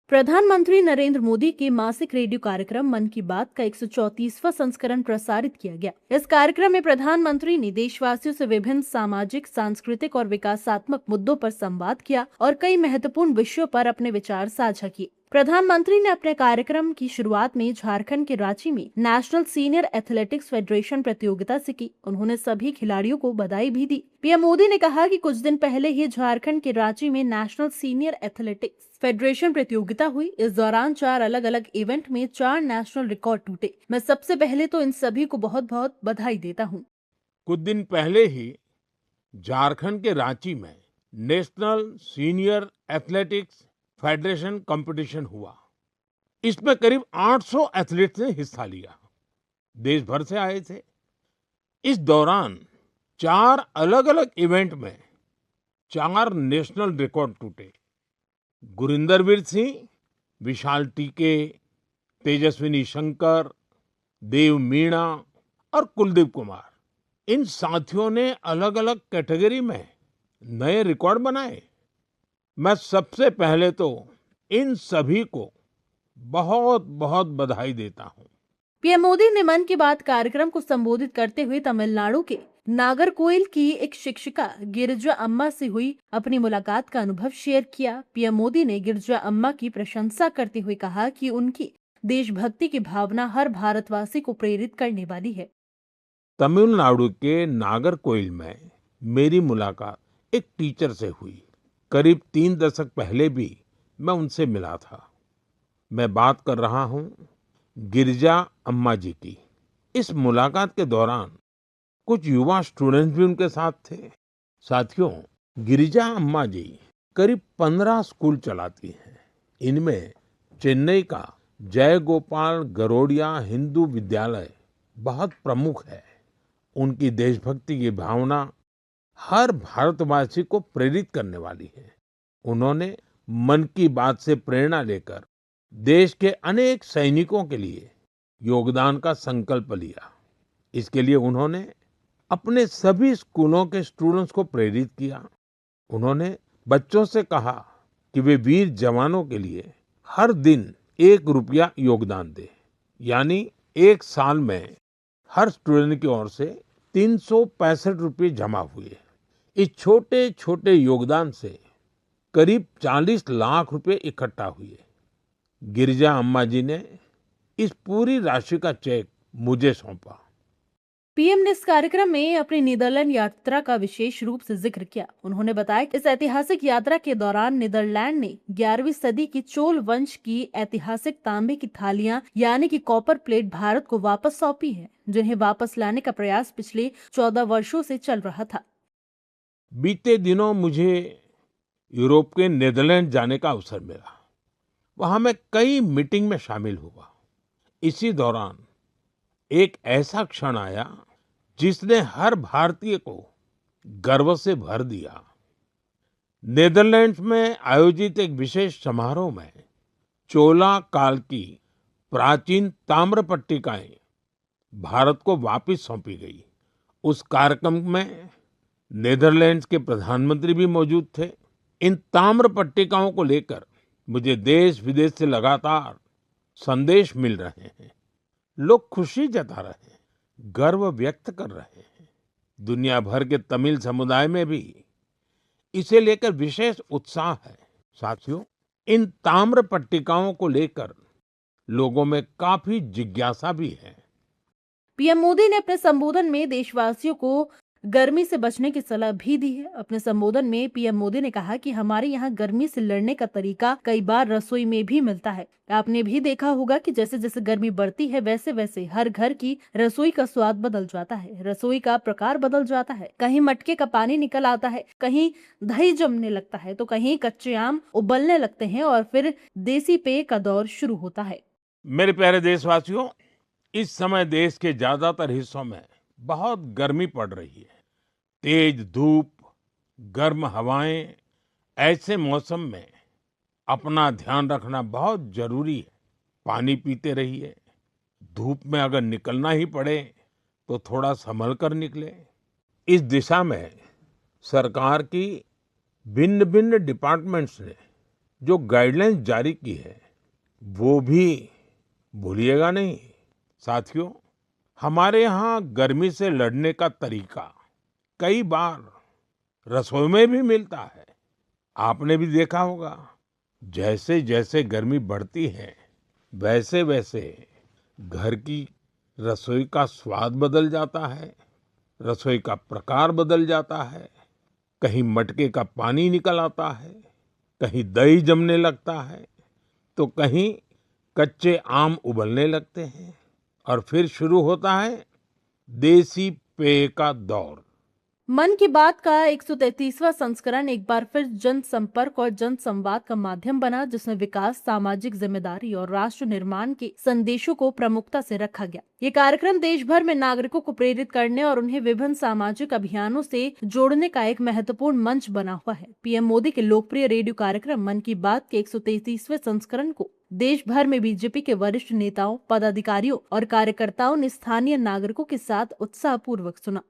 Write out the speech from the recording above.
प्रधानमंत्री नरेंद्र मोदी के मासिक रेडियो कार्यक्रम मन की बात का 134वां संस्करण प्रसारित किया गया। इस कार्यक्रम में प्रधानमंत्री ने देशवासियों से विभिन्न सामाजिक, सांस्कृतिक और विकासात्मक मुद्दों पर संवाद किया और कई महत्वपूर्ण विषयों पर अपने विचार साझा किए। प्रधानमंत्री ने अपने कार्यक्रम की शुरुआत में झारखंड के रांची में नेशनल सीनियर एथलेटिक्स फेडरेशन प्रतियोगिता से की। उन्होंने सभी खिलाड़ियों को बधाई भी दी। पीएम मोदी ने कहा कि कुछ दिन पहले ही झारखंड के रांची में नेशनल सीनियर एथलेटिक्स फेडरेशन प्रतियोगिता हुई। इस दौरान 4 अलग अलग इवेंट में 4 नेशनल रिकॉर्ड टूटे। मैं सबसे पहले तो इन सभी को बहुत बहुत बधाई देता हूँ। कुछ दिन पहले ही झारखंड के रांची में national senior athletics federation competition हुआ। इसमें करीब 800 एथलीट्स ने हिस्सा लिया। देश भर से आए थे। इस दौरान 4 अलग-अलग इवेंट में 4 नेशनल रिकॉर्ड टूटे। गुरिंदरवीर सिंह, विशाल टीके, तेजस्विनी शंकर, देव मीणा और कुलदीप कुमार, इन साथियों ने अलग अलग कैटेगरी में नए रिकॉर्ड बनाए। मैं सबसे पहले तो इन सभी को बहुत बहुत बधाई देता हूँ। पीएम मोदी ने मन की बात कार्यक्रम को संबोधित करते हुए तमिलनाडु के नागरकोइल की एक शिक्षिका गिरिजा अम्मा से हुई अपनी मुलाकात का अनुभव शेयर किया। पीएम मोदी ने गिरिजा अम्मा की प्रशंसा करते हुए कहा कि उनकी देशभक्ति की भावना हर भारतवासी को प्रेरित करने वाली है। तमिलनाडु के नागरकोइल में मेरी मुलाकात एक टीचर से हुई। करीब 3 दशक पहले भी मैं उनसे मिला था। मैं बात कर रहा हूँ गिरिजा अम्मा जी की। इस मुलाकात के दौरान कुछ युवा स्टूडेंट्स भी उनके साथ थे। साथियों, गिरिजा अम्मा जी करीब 15 स्कूल चलाती हैं। इनमें चेन्नई का जय गोपाल गरोडिया हिंदू विद्यालय बहुत प्रमुख है। उनकी देशभक्ति की भावना हर भारतवासी को प्रेरित करने वाली है। उन्होंने मन की बात से प्रेरणा लेकर देश के अनेक सैनिकों के लिए योगदान का संकल्प लिया। इसके लिए उन्होंने अपने सभी स्कूलों के स्टूडेंट्स को प्रेरित किया। उन्होंने बच्चों से कहा कि वे वीर जवानों के लिए हर दिन 1 रुपया योगदान दें। यानी एक साल में हर स्टूडेंट की ओर से 365 रुपये जमा हुए। इस छोटे छोटे योगदान से करीब 40 लाख रुपए इकट्ठा हुए। गिरिजा अम्मा जी ने इस पूरी राशि का चेक मुझे सौंपा। पीएम ने इस कार्यक्रम में अपनी नीदरलैंड यात्रा का विशेष रूप से जिक्र किया। उन्होंने बताया कि इस ऐतिहासिक यात्रा के दौरान नीदरलैंड ने 11वीं सदी की चोल वंश की ऐतिहासिक तांबे की थालियां यानी कि कॉपर प्लेट भारत को वापस सौंपी है, जिन्हें वापस लाने का प्रयास पिछले 14 वर्षों से चल रहा था। बीते दिनों मुझे यूरोप के नीदरलैंड जाने का अवसर मिला। वहां मैं कई मीटिंग में शामिल हुआ। इसी दौरान एक ऐसा क्षण आया जिसने हर भारतीय को गर्व से भर दिया। नीदरलैंड्स में आयोजित एक विशेष समारोह में चोला काल की प्राचीन ताम्र पट्टिकाएं भारत को वापस सौंपी गई। उस कार्यक्रम में नीदरलैंड्स के प्रधानमंत्री भी मौजूद थे। इन ताम्र पट्टिकाओं को लेकर मुझे देश विदेश से लगातार संदेश मिल रहे हैं। लोग खुशी जता रहे हैं, गर्व व्यक्त कर रहे हैं। दुनिया भर के तमिल समुदाय में भी इसे लेकर विशेष उत्साह है। साथियों, इन ताम्र पट्टिकाओं को लेकर लोगों में काफी जिज्ञासा भी है। पीएम मोदी ने अपने संबोधन में देशवासियों को गर्मी से बचने की सलाह भी दी है। अपने संबोधन में पीएम मोदी ने कहा कि हमारे यहाँ गर्मी से लड़ने का तरीका कई बार रसोई में भी मिलता है। आपने भी देखा होगा कि जैसे जैसे गर्मी बढ़ती है वैसे वैसे हर घर की रसोई का स्वाद बदल जाता है, रसोई का प्रकार बदल जाता है। कहीं मटके का पानी निकल आता है, कहीं दही जमने लगता है, तो कहीं कच्चे आम उबलने लगते हैं और फिर देसी पेय का दौर शुरू होता है। मेरे प्यारे देशवासियों, इस समय देश के ज्यादातर हिस्सों में बहुत गर्मी पड़ रही है। तेज धूप, गर्म हवाएं, ऐसे मौसम में अपना ध्यान रखना बहुत जरूरी है। पानी पीते रहिए। धूप में अगर निकलना ही पड़े तो थोड़ा संभल कर निकले। इस दिशा में सरकार की भिन्न भिन्न डिपार्टमेंट्स ने जो गाइडलाइंस जारी की है वो भी भूलिएगा नहीं। साथियों, हमारे यहाँ गर्मी से लड़ने का तरीका कई बार रसोई में भी मिलता है। आपने भी देखा होगा, जैसे जैसे गर्मी बढ़ती है वैसे वैसे घर की रसोई का स्वाद बदल जाता है, रसोई का प्रकार बदल जाता है। कहीं मटके का पानी निकल आता है, कहीं दही जमने लगता है, तो कहीं कच्चे आम उबलने लगते हैं और फिर शुरू होता है देसी पेय का दौर। मन की बात का 133वां संस्करण एक बार फिर जनसंपर्क और जन संवाद का माध्यम बना, जिसमें विकास, सामाजिक जिम्मेदारी और राष्ट्र निर्माण के संदेशों को प्रमुखता से रखा गया। ये कार्यक्रम देश भर में नागरिकों को प्रेरित करने और उन्हें विभिन्न सामाजिक अभियानों से जोड़ने का एक महत्वपूर्ण मंच बना हुआ है। पीएम मोदी के लोकप्रिय रेडियो कार्यक्रम मन की बात के 133वें संस्करण को देश भर में बीजेपी के वरिष्ठ नेताओं, पदाधिकारियों और कार्यकर्ताओं ने स्थानीय नागरिकों के साथ उत्साहपूर्वक सुना।